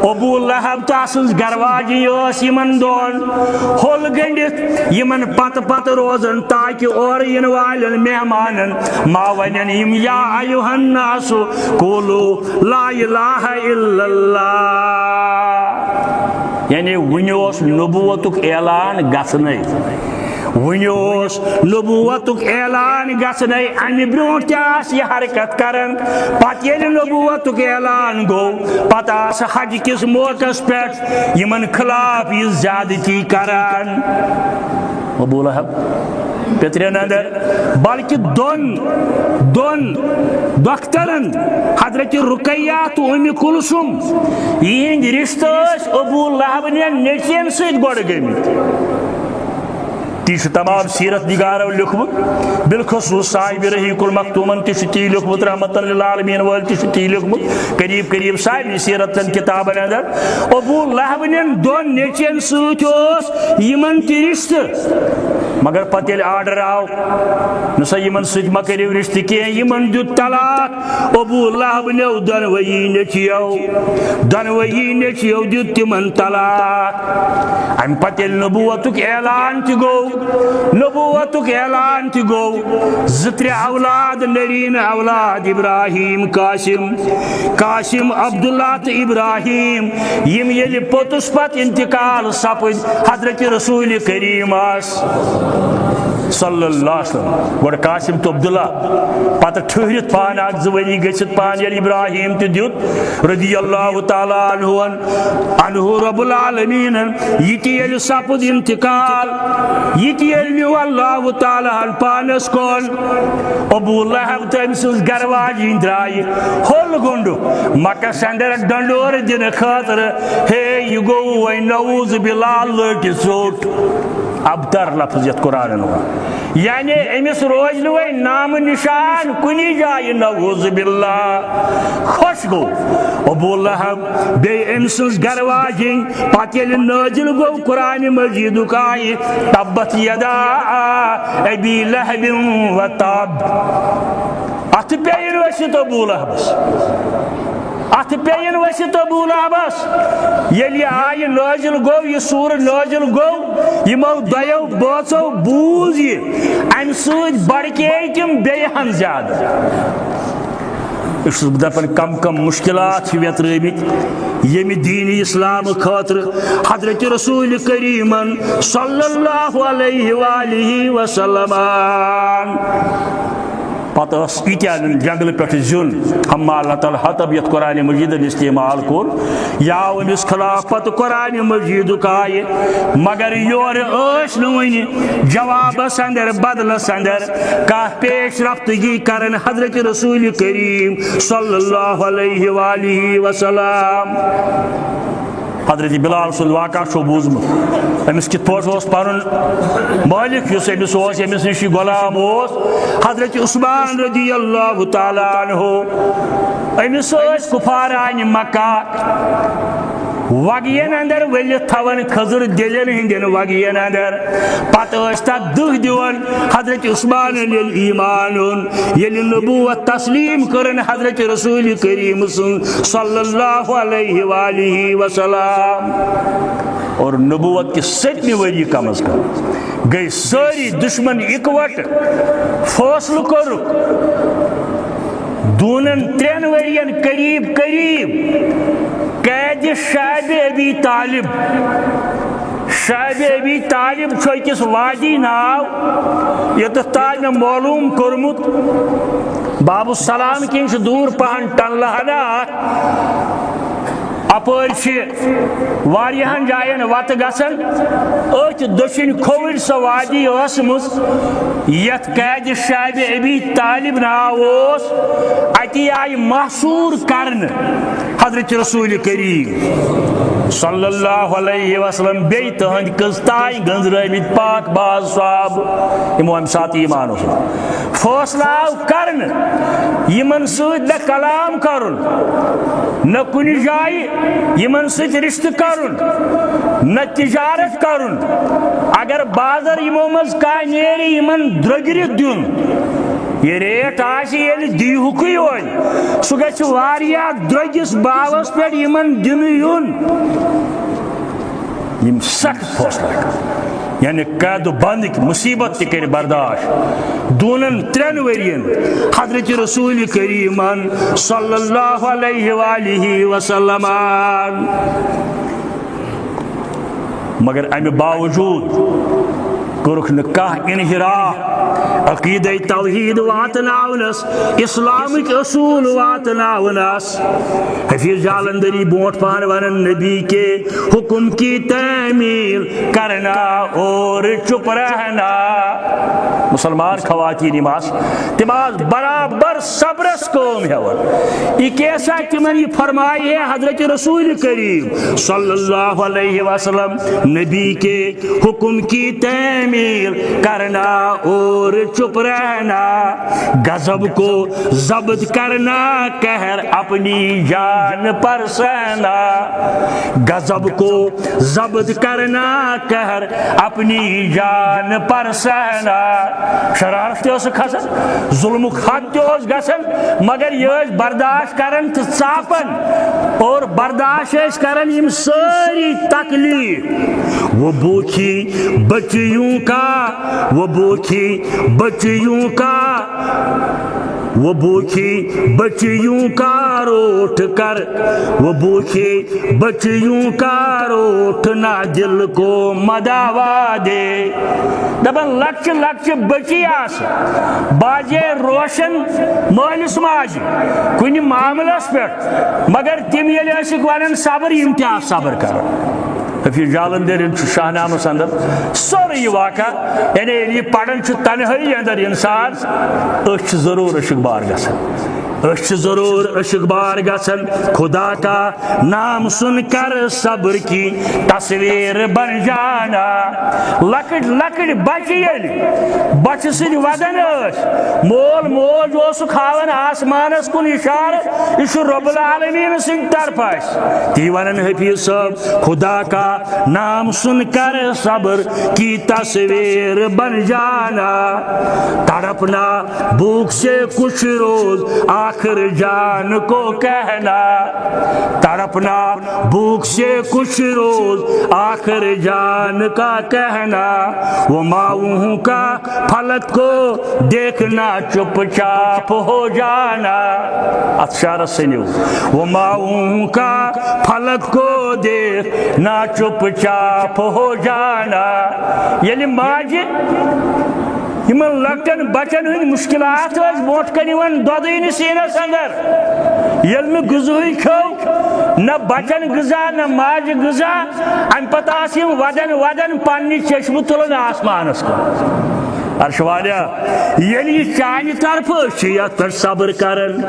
ابو لہب تو اسنز گرواجی یمن دون ہول گنڈت یمن پت پت روزن تاکہ اور ین والن مہمانن ما ونن یم یا ایھا الناس قولوا لا الہ الا اللہ یعنی ونیوس نبوتک اعلان گھنے ونیوس نبوتک اعلان گھنے امہ برونٹ تہ یہ حرکت کرن پتہ ییٚلہِ نبوتک اعلان گو پتہ آس حج کس موقع پہ یمن خلاف یہ زیادتی کران ابو لہب پترین اندر بلکہ دون دخترن حضرت رقیہ تو ام کلثوم یہند رشتہ ابو لہب نیچین ست گوڑ گمت تی تمام سیرت نگارو لکھمت بالخصوص صاحب رحیق المختومن تی لکھمت رحمت للعالمین وال تی لکھمت قریب سارے سیرتن کتابن اندر ابو لہب دون نیچین ست یمن تی رشتہ مگر پتہ آرڈر آو نسا یمن ست ما کرو رشتہ کی یمن دیت طلاق ابو لہب نیو دنوئی نیچیو دیت تمن طلاق ام پتہ نبوتک اعلان تہ گو زتر اولاد نرین اولاد ابراہیم قاسم عبداللہ تو ابراہیم یم یل پوتس پت انتقال سپد حضرت رسول کریم صلی اللہ علیہ وسلم گوڑ قاسم تو عبداللہ پتہ ٹھہرت پان اک زوری گھت پان یل ابراہیم تہ دیت رضی اللہ تعالی عنہ رب العالمین یہ یل سپد انتقال یہ یل نیو اللہ تعالی پانس کون ابو لہب تم سز گرواجی درائے ہول گنڈ مکہ سندر ڈنڈور دن خاطر ہے یہ گو وی نعوذ باللہ لٹ ژوٹ ابتر لفظ یت قرآن یعنی امس روز نوے نام نشان کنی جائے نعوذ باللہ خوش گو ابو لہب بے ام سز گرواجی پتہ یل نازل گو قرآن مجید آئی تبت یدا ابی لہب و تب ات پین ورست ابو لہبس ات پین ورست ابو لہبس یل آئی نازل گو یہ سور نازل گو یمو دیو بوچو بوز یہ ام سۭتۍ بڑکے تم بیٚیہِ ہن زیادٕ دپان کم مشکلات ویترمت یم دین اسلام خاطر حضرت رسول کریم صلی اللہ علیہ وآلہ وسلم پتہ جنگل پہ زن حمالۃ الحطب یت قرآن مجید استعمال کور یا امس خلاف پتہ قرآن مجید آئے مگر یور ون جوابس اندر بدلس اندر کا پیش رفتگی کرن حضرت رسول کریم صلی اللہ علیہ وآلہ وسلم حضرت بلال سن واقعہ چھو بوزمت امس کت پاس پن مالک اس امس نش غلام حضرت عثمان رضی اللہ تعالی عنہ امس کفاران مکہ وگین اندر ولت تھون خضر دلین ہندین وگین اندر پتہ تک دہ دون حضرت عثمان ایمان یل نبوت تسلیم کرن حضرت رسول کریم صلی اللہ علیہ وآلہ وسلم اور نبوت کی 7ویں وری کم از کم گئی ساری دشمن اکوٹ فاصل کر دونن 3 ورین قریب قید شعب ابی طالب چھکس وادی ناو یت تاج معلوم کورمت باب السلام کن دور پہن ٹن لہنا اپر واریاہن جائن وت گژھان ات دشن کھوور سو وادی ٲسمٕژ یتھ قید شعب ابی طالب ناو اوس اتی آئی محصور کرن حضرت رسول کریم صلی اللہ علیہ وسلم بی تہند قسطائی گنزرمت پاک باز صحاب یمو ام سات ایمان اوس فیصلہ آو کرن یمن سۭتۍ نہ کلام کرن نہ کُنہِ جایہِ یمن سۭتۍ رشتہٕ کرن نہ تجارت کرن اگر بازر یمو منٛز کانٛہہ نیرِ یمن درٛوٚگرِ دیُن یہ ریٹ آسی ییٚلہِ دیٖہُکٕے یوت سُہ گژھِ واریاہ درٛوٚگِس باوس پٮ۪ٹھ یمن دِنہٕ یُن یم سخت فٲصلہٕ کرن یعنی قید و بند مصیبت تہ کر برداشت دونن 3 ورین حضرت رسول کریمن صلی اللہ علیہ وآلہ وسلم مگر امہ باوجود کورک نکاح انحراف عقیدہ توحید واتناونس اسلامک اصول واتناونس حفیظ جالندری بونٹ پان ونن نبی کے حکم کی تعمیل کرنا اور چپ رہنا مسلمان خواتین تم برابر صبرس قوم ہیون یہ کیسا تمن یہ فرمائی ہے حضرت رسول کریم صلی اللہ علیہ وسلم نبی کے حکم کی تعمیل کرنا اور چپ رہنا غضب کو ضبط کرنا قہر اپنی جان پر سہنا غضب کو ضبط کرنا قہر اپنی جان پر سہنا شرارت تہ کھسان ظلم حد تہ گژھان مگر یہ برداشت کرن تو ژاپن اور برداشت کرن یم ساری تکلیف وہ بھوکی بچیوں کا وہ بھوکی بچیوں کا وہ بھوکی بچیوں کا روٹ کر وہ بھوکی بچیوں کا روٹنا دل کو مداوا دے دپن لکچ لکچ بچی آس باجے روشن مالس ماج کن معاملس پہ مگر تم یل ون صبر یم تہ صبر کر حفیظ جالندر شاہنامس اندر سوری واقعہ یعنی یہ پڑھن تنہائی اندر انسان ضرور عشق بار گژھان ضرور عشق بار گژھان خدا کا نام سن کر صبر کی تصویر بن جانا لکٹ لکٹ بچہ یل بچہ سن ودن مول موج اوسک ہاون آسمانس کن اشارہ یہ رب العالمین سن طرف تی ونن حفیظ صاحب خدا کا نام سن کر صبر کی تصویر بن جانا تڑپنا بھوک سے کچھ روز آخر جان کو کہنا تڑپنا بھوک سے کچھ روز آخر جان کا کہنا وہ ماؤں کا فلک کو دیکھنا چپ چاپ ہو جانا اشارہ سنیو وہ ماؤں کا فلک کو دیکھنا چپ چاپ ہو جانا یعنی ماجہ یمن لکٹن بچن ہند مشکلات برو کن دودی سینس اندر یل نہ غذائی کھو نہ بچن غذا نہ ماج غذا ام پتہ ودن ودن پنہ چشمہ تلن آسمانس کن عرش والا یعنی چانہ طرف یت پہ صبر کرن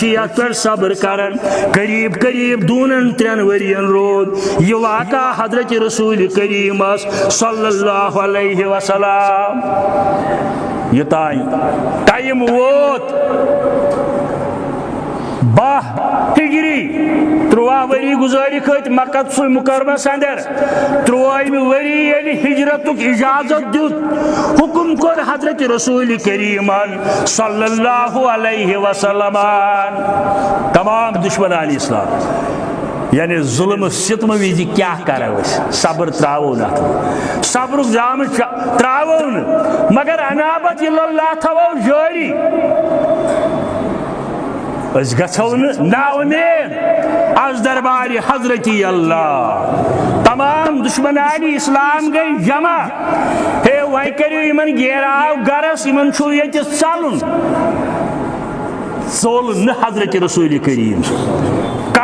یت پہ صبر کرن قریب قریب دونن 3 ورین رود یہ واقعہ حضرت رسول کریم صلی اللہ علیہ وسلم یہ ٹائم ووت 12 ہجری 13 وری گزاری کھت مکہ مکرمس اندر 13 وری یعنی ہجرتک اجازت دیت حکم کر حضرت رسول کریم صلی اللہ علیہ وسلم تمام دشمنان اسلام یعنی ظلم ستم وز کیا کرو صبر تراو نا صبر جام تراو مگر انابت اللہ تھو جاری اس گھو نا امید از دربار حضرتی اللہ تمام دشمنان اسلام گئی جمع ہے وی کرو یمن گیراو گرس یمن چھو یہ ژلن ژول نہ حضرت رسول کریم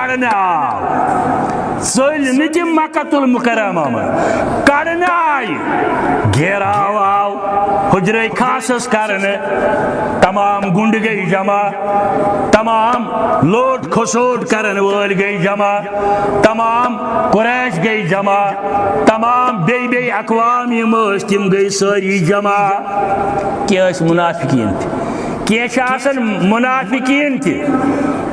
کڑنے آو ژٔلۍ نہٕ تِم مکۃ المکرمہ منٛز کڑنے آیہِ گھیراو آو حجرے خاصس کرنے تمام گنڈ گئی جمع تمام لوٹ کھسوٹ کرن وول گئی جمع تمام قریش گئی جمع تمام بے اقوام یم تم گئی ساری جمع کی منافقین کی منافقین تہ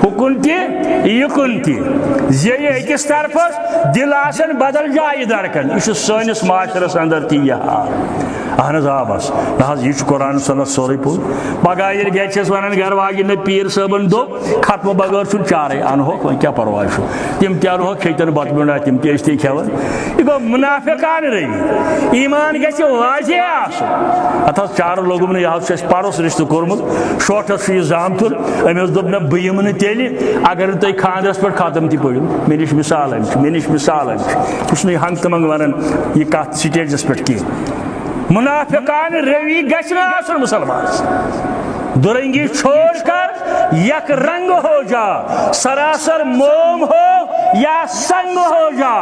ہکن تہ یکن تہ زی أکس طرفس دل آسن بدل جائے درکن یہ سٲنِس معاشرس اندر تہ یہ حال اہن حظ آ بس نہ حظ یہ قرآن سنت سورے پوٚز پگہہ ییٚلہِ گرِ چھس ونان گھر واجن نہ پیٖر صٲبن دوٚپ ختمہٕ بغٲر چھُنہٕ چارے انہوکھ وۄنۍ کیاہ پرواے چھُ تِم تہِ انہوکھ کھیٚتن بتہٕ میوٚنڈا تِم تہِ ٲسۍ تی کھٮ۪وان یہِ گوٚو منافقان رٔوی ایمان گژھِ واضح آسُن اتھ حظ چارٕ لوگُم نہٕ یہِ حظ چھُ اَسہِ پرُس رِشتہٕ کوٚرمُت شوٹھس چھُ یہِ زامتُر أمِس دوٚپ مےٚ بہٕ یِمہٕ نہٕ تیٚلہِ اگر نہٕ تُہۍ خاندرس پٮ۪ٹھ ختم تہِ پٔرِو مےٚ نِش مِثال أمۍ چھِ مےٚ نِش مِثال أمۍ چھِ بہٕ چھُس نہٕ یہِ ہنٛگ تہٕ منٛگ ونان یہِ کتھ سٹیجس پٮ۪ٹھ کینٛہہ منافقان روی گژھِ نہٕ آسُن مُسلمانس درنگی چھوڑ کر یک رنگ ہو جا سراسر موم ہو یا سنگ ہو جا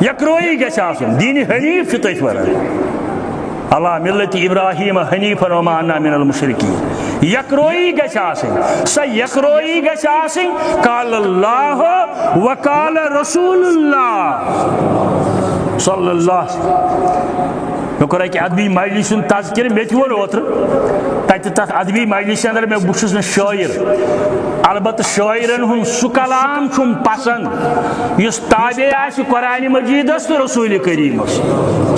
یک روئی گژھِ آسُن دین حنیف چھُ تٔتھۍ ونان اللہ ملت ابراہیم حنیفا وما انا من المشرکین یکروئی گژھِ آسٕنۍ سۄ یکروئی گژھِ آسٕنۍ قال اللہ و قال رسول اللہ صلی اللہ مےٚ کوٚر اَکہِ ادبی مجلس ہُنٛد تذکرٕ مےٚ تہِ ووٚن اوترٕ تتہِ تتھ ادبی مجلس اندر مےٚ بہٕ چھُس نہٕ شٲعر البتہ شٲعرن ہُنٛد سُہ کلام چھُم پسند یُس تابع آسہِ قرآنِ مجیدس تہٕ رسول کریمس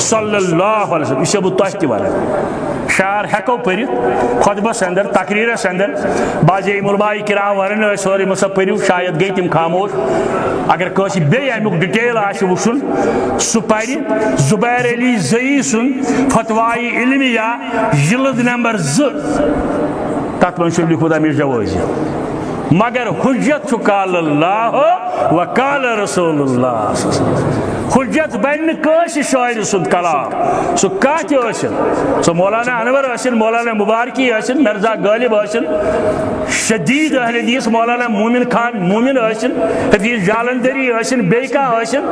صلی اللہ علیہ وسلم یہِ چھُسو بہٕ تۄہہِ تہِ ونان شعر ہیکو پٔرِتھ خطبس اندر تقریرس اندر بعضے علماء کرام ونان ٲسۍ سورُے مَسا پٔرِو شاید گٔے تِم خاموش اگر کٲنٛسہِ بیٚیہِ امیُک ڈِٹیل آسہِ وٕچھُن سُہ پرِ زبیر علی زئی سُنٛد فتوائے علمیہ جلد نمبر 2 تتھ منٛز چھُ لیوٗکھمُت امِچ جوٲزی مگر حجت چھُ قال اللہ و قال رسول اللہ حجت بن نہٕ کٲنٛسہِ شٲعرِ سُنٛد کلام سُہ کانٛہہ تہِ ٲسِن سُہ مولانا انور ٲسِن مولانا مبارکی ٲسِن مرزا غالب ٲسِن شدید اہل حدیث مولانا مومن خان مومن ٲسِن حفیظ جالندری ٲسِن بیٚیہِ کانٛہہ ٲسِن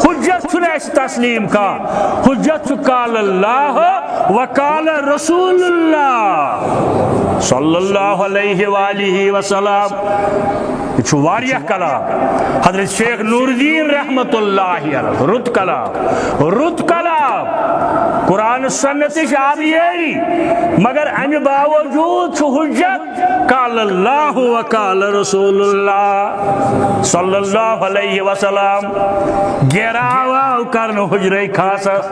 حجت چھُنہٕ اَسہِ تسلیٖم کانٛہہ حجت چھُ قال اللہ و قال رسول اللہ صلی اللہ علیہ وآلہ وسلم یہ چھُ واریاہ کلام حضرت شیخ نور الدین رحمت اللہ علیہ رُت کلام قرآن سنتٕچ آبیٲری مگر امہِ باوجوٗد چھُ حجت قال اللہ و قال رسول اللہ صلی اللہ علیہ وسلم گھیراو آو کرنہٕ حجرے خاصس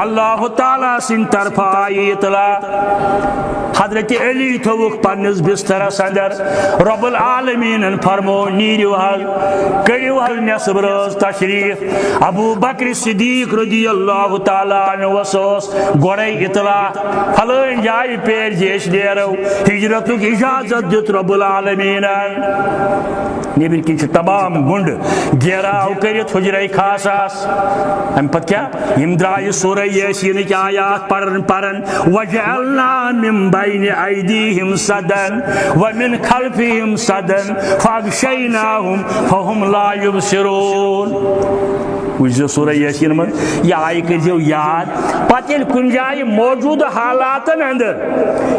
اللہ تعالیٰ سٕنٛدِ طرفہٕ آیہِ اطلاع حضرت علی تھوُکھ پننس بسترس اندر رب العالمین فرمو نیرو حظ کٔرِو حظ نصب رٲژ تشریف ابو بکر صدیق رضی اللہ تعالیٰ عنہس اوس گۄڈے اطلاع فلٲنۍ جایہِ پیر زِ أسۍ نیرو ہجرتُک اجازت دیُت رب العالمیٖنن نیبر کِنۍ چھِ تمام گُنڈ گیراو کٔرِتھ حجرے خاصس امہِ پتہٕ کیٛاہ یِم درٛایہِ سورہ یاسیٖنٕکۍ آیات پرن وجعلنا من بین ایدیہم صدن ومن خلفہم صدن فاغشیناہم فہم لا یبصرون وٕچھزیو سورہ یاسین منٛز یہِ آیہِ کٔرزیو یاد پتہٕ ییٚلہِ کُنہِ جایہِ موجوٗدٕ حالاتن اندر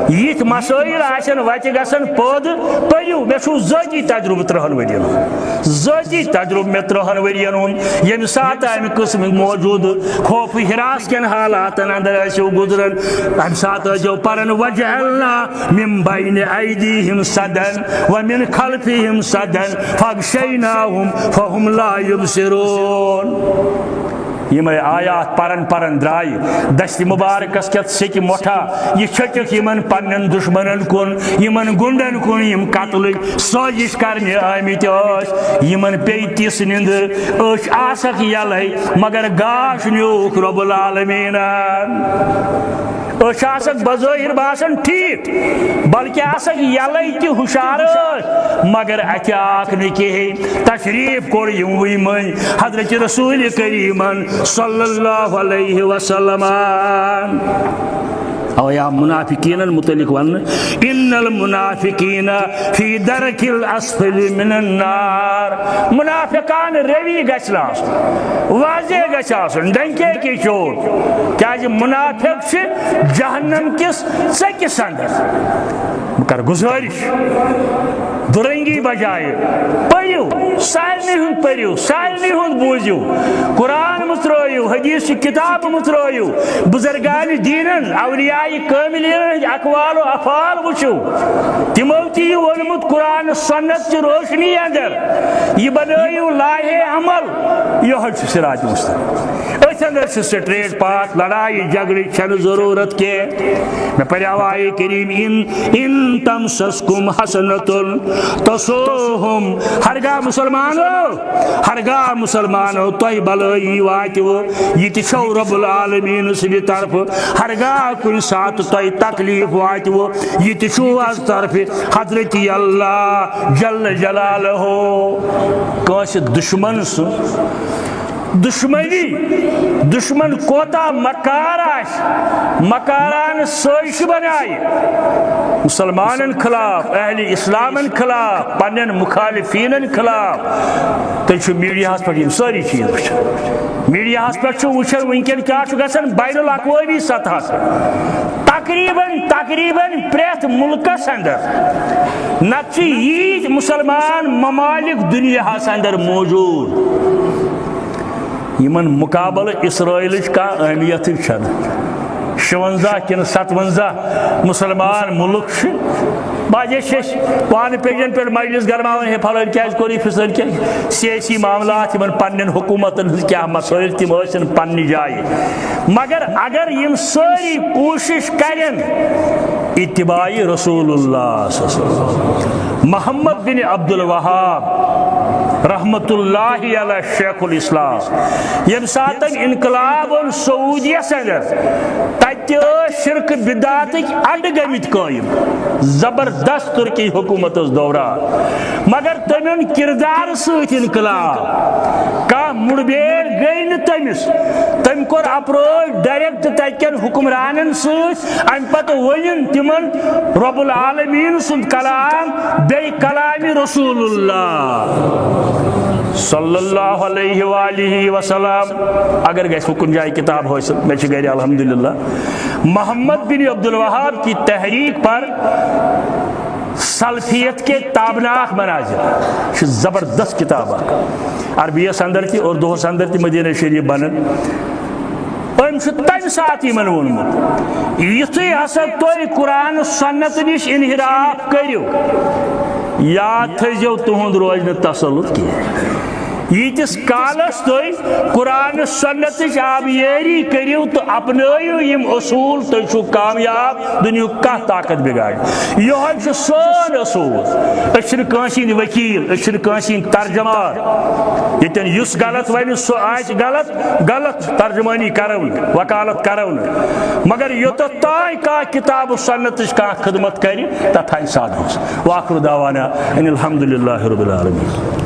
یِتھۍ مسٲیِل آسن وتہِ گژھن پٲدٕ پٔرِو مےٚ چھُ ذٲتی تجربہٕ 3 ؤرین ہُنٛد ذٲتی تجربہٕ مےٚ 3 ؤرین ہُنٛد ییٚمہِ ساتہٕ امہِ قٕسمٕکۍ موجوٗدٕ خوفہٕ ہراس کٮ۪ن حالاتن اندر ٲسِو گُزران امہِ ساتہٕ ٲسۍزیو پران وجعلنا من بین ایدیہم صدن ومن خلفہم صدن فاغشیناہم فہم لا یبصرون یمے آیات پرن درائے دست مبارکس کیت سیکہ مٹھا یہ چھٹک یمن پنن دشمنن کن یمن گنڈن کن یم قتل سازش کرنے آمت یمن پی تس نندر اچھ آسک یلے مگر گاش نیوک رب العالمین اچھ آسک بظاہر باسن ٹھیک بلکہ آسک یلے تہ ہوشار مگر اتہ آکھ نہ کہین تشریف کوڑ یموی من حضرت رسول کریمن صلی اللہ علیہ وسلم او یا منافقین متعلق ون ان المنافقین فی درک الاسفل من النار منافقان روی گژھِ نہٕ آسُن واضح گژھِ آسُن ڈنکے کی چوٹ کیازِ منافق چھِ جہنم کس ژکِس اندر بہٕ کر گزٲرِش درنگی بجائے پٔرِو سارنٕے ہُنٛد پٔرِو سارنٕے ہُنٛد بوٗزِو قرآن مترٲیِو حدیث کتاب مترٲیِو بزرگان دیٖنن اولیاء کاملین ہٕنٛدۍ اقوال و افعال وٕچھِو تِمو تہِ یہِ ووٚنمُت قرآن سنت چہِ روشنی اندر یہِ بنٲیِو لاہے عمل یِہوٚے چھُ صراط مستقیٖم أتھۍ اندر چھُ سٹریٹ پاتھ لڑایہِ جگڑٕچ چھنہٕ ضروٗرت کینٛہہ مےٚ پریو آیے کریم ان تمسسکم حسنتن تسوہم ہرگاہ مسلمانو تۄہہِ بلٲیی واتِوٕ یہِ تہِ چھو رب العالمین سٕنٛدِ طرفہٕ ہرگاہ کُنہِ ساتہٕ تۄہہِ تکلیٖف واتِوٕ یہِ تہِ چھُو از طرفہِ حضرت اللہ جل جلالہ کٲنٛسہِ دُشمن سُنٛد دشمنی دشمن کوتا مکار آسہِ مکاران سٲزِش بنایہِ مسلمانن خلاف اہل اسلامن خلاف پنن مخالفینن خلاف تُہۍ چھِو میڈیاہس پٮ۪ٹھ یِم سٲری چیٖز وٕچھان میڈیاہس پٮ۪ٹھ چھُ وٕچھان وٕنکیٚن کیٛاہ چھُ گژھان بین الاقوٲمی سطحس تقریباً پرٛٮ۪تھ مُلکس اندر نتہٕ چھِ ییٖتۍ مُسلمان ممالک دُنیاہس اندر موجوٗد یمن مقابلہٕ اسرائیلٕچ کانٛہہ اہمیتٕے چھنہٕ 56 کِنہٕ 57 مسلمان ملک چھِ بعض چھِ پانہٕ پیجن پٮ۪ٹھ مجلس گرماوان ہے پھلٲنۍ کیٛازِ کوٚر یہِ فِصٲلۍ کیٛازِ سیٲسی معاملات یِمن پننٮ۪ن حکوٗمتن ہٕنٛز کیٛاہ مسٲیِل تِم ٲسِن پننہِ جایہِ مگر اگر یِم سٲری کوٗشش کرن اتباع رسول اللہ صلی اللہ علیہ وسلم محمد بن عبد الوہاب رحمت اللہ علیہ شیخ الاسلام یم ساتن انقلاب سعودیس اندر تتہِ ٲسۍ شرک بدعاتٕکۍ اڈٕ گٔمٕتۍ قٲیِم زبردست ترکی حکومت دوران مگر تمیُن کردار سۭتۍ انقلاب کانٛہہ مُڑبیر گٔے نہٕ تٔمِس تٔمۍ کوٚر اپروچ ڈایریکٹ تتکٮ۪ن حکمرانن سۭتۍ امہِ پتہٕ ؤنِن تِمن رب العالمیٖن سُنٛد کلام بیٚیہِ کلامِ رسول اللہ صلی اللہ علیہ وآلہ وسلم اگر گژھِ کُنہِ جایہِ کتاب حٲصِل مےٚ چھِ گرِ الحمدللہ محمد بن عبد الوہاب کی تحریک پر سلفیت کے تابناک مناظر چھِ زبردست کتاب اکھ عربیس اندر تہِ اردوہس اندر تہِ مدینہ شریف بنان أمۍ چھُ تمہِ ساتہٕ یِمن ووٚنمُت یُتھُے ہسا تُہۍ قرآن سنت نِش انحراف کٔرِو یاد تھٲیزیو تُہُنٛد روزِ نہٕ تسلط کینٛہہ ییٖتِس کالس تُہۍ قرآن سنتٕچ آبیٲری کٔرِو تہٕ اپنٲیِو یِم اصوٗل تُہۍ چھِو کامیاب دُنیُک کانٛہہ طاقت بِگاڑِ یِہوٚے چھُ سون اصوٗل أسۍ چھِنہٕ کٲنٛسہِ ہِنٛدۍ ؤکیٖل أسۍ چھِنہٕ کٲنٛسہِ ہِنٛدۍ ترجمان ییٚتٮ۪ن یُس غلط وَنہِ سُہ آسہِ غلط ترجمٲنی کرو نہٕ وکالت کرو نہٕ مگر یوٚتتھ تانۍ کانٛہہ کتاب سنتٕچ کانٛہہ خدمت کرِ تتھ آسہِ سادٕ واخر دعوانا ان الحمدللہ رب العالمین